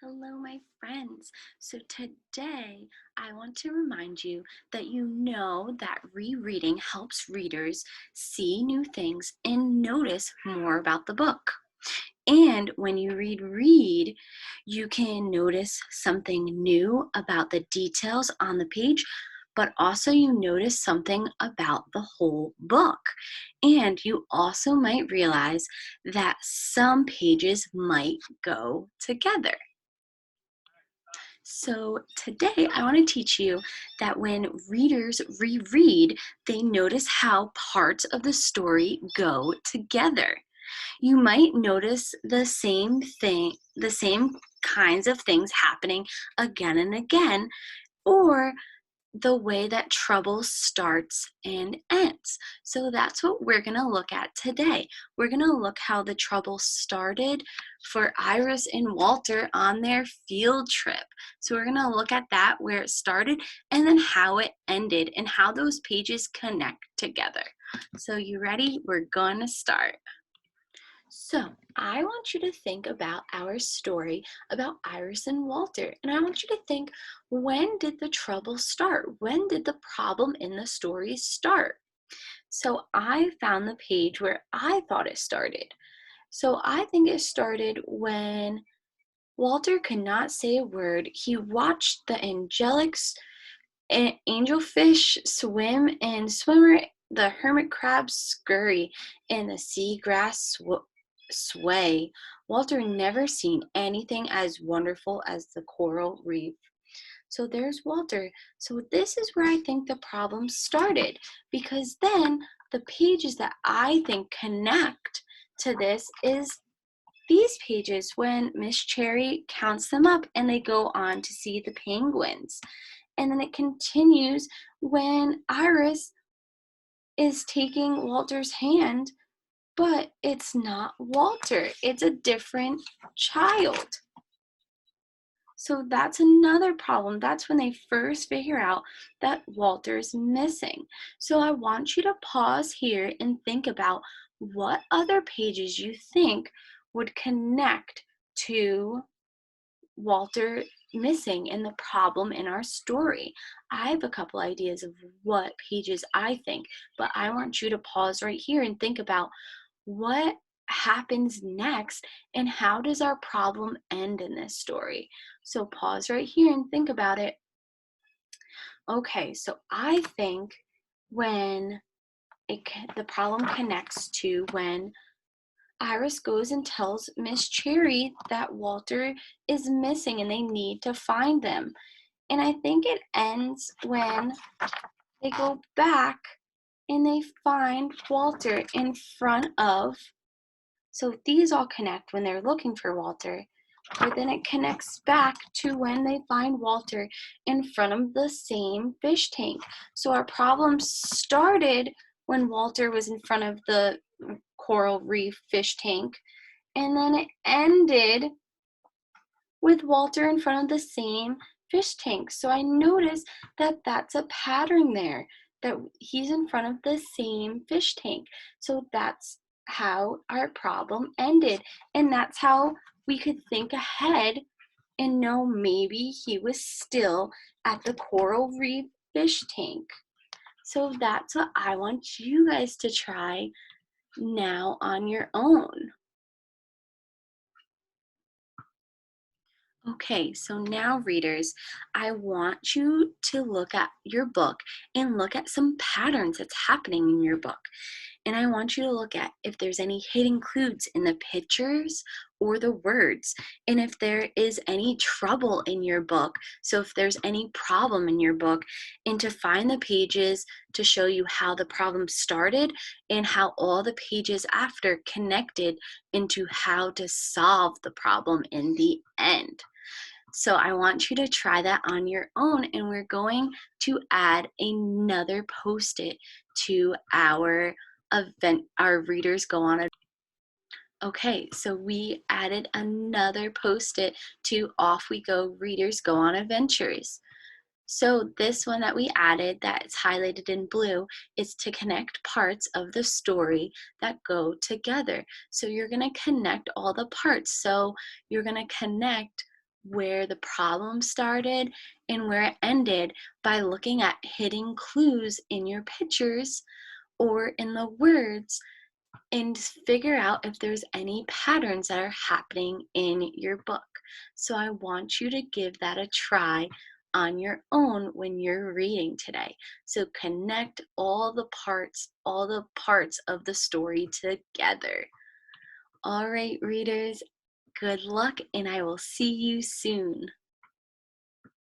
Hello, my friends. So today I want to remind you that you know that rereading helps readers see new things and notice more about the book. And when you read, you can notice something new about the details on the page, but also you notice something about the whole book. And you also might realize that some pages might go together. So today I want to teach you that when readers reread, they notice how parts of the story go together. You might notice the same thing, the same kinds of things happening again and again, or the way that trouble starts and ends. So that's what we're going to look at today. We're going to look how the trouble started for Iris and Walter on their field trip. So we're going to look at that, where it started, and then how it ended and how those pages connect together. So you ready? We're going to start. So, I want you to think about our story about Iris and Walter. And I want you to think, when did the trouble start? When did the problem in the story start? So, I found the page where I thought it started. So, I think it started when Walter could not say a word. He watched the angelfish swim and the hermit crabs scurry and the seagrass sway. Walter never seen anything as wonderful as the coral reef. So there's Walter. So this is where I think the problem started, because then the pages that I think connect to this is these pages when Miss Cherry counts them up and they go on to see the penguins. And then it continues when Iris is taking Walter's hand, but it's not Walter, it's a different child. So that's another problem. That's when they first figure out that Walter's missing. So I want you to pause here and think about what other pages you think would connect to Walter missing and the problem in our story. I have a couple ideas of what pages I think, but I want you to pause right here and think about what happens next and how does our problem end in this story. So pause right here and think about it. Okay, so I think when the problem connects to when Iris goes and tells Miss Cherry that Walter is missing and they need to find them. And I think it ends when they go back and they find Walter in front of. So these all connect when they're looking for Walter. But then it connects back to when they find Walter in front of the same fish tank. So our problem started when Walter was in front of the coral reef fish tank, and then it ended with Walter in front of the same fish tank. So I noticed that that's a pattern there, that he's in front of the same fish tank. So that's how our problem ended. And that's how we could think ahead and know maybe he was still at the coral reef fish tank. So that's what I want you guys to try now on your own. Okay, so now readers, I want you to look at your book and look at some patterns that's happening in your book. And I want you to look at if there's any hidden clues in the pictures or the words, and if there is any trouble in your book. So if there's any problem in your book, and to find the pages to show you how the problem started and how all the pages after connected into how to solve the problem in the end. So I want you to try that on your own, and we're going to add another post-it to our event, our readers go on a. Okay, so we added another post-it to Off We Go, Readers Go on Adventures. So this one that we added that's highlighted in blue is to connect parts of the story that go together. So you're going to connect all the parts. So you're going to connect where the problem started and where it ended by looking at hidden clues in your pictures or in the words and figure out if there's any patterns that are happening in your book. So I want you to give that a try on your own when you're reading today. So connect all the parts of the story together. All right, readers, good luck, and I will see you soon.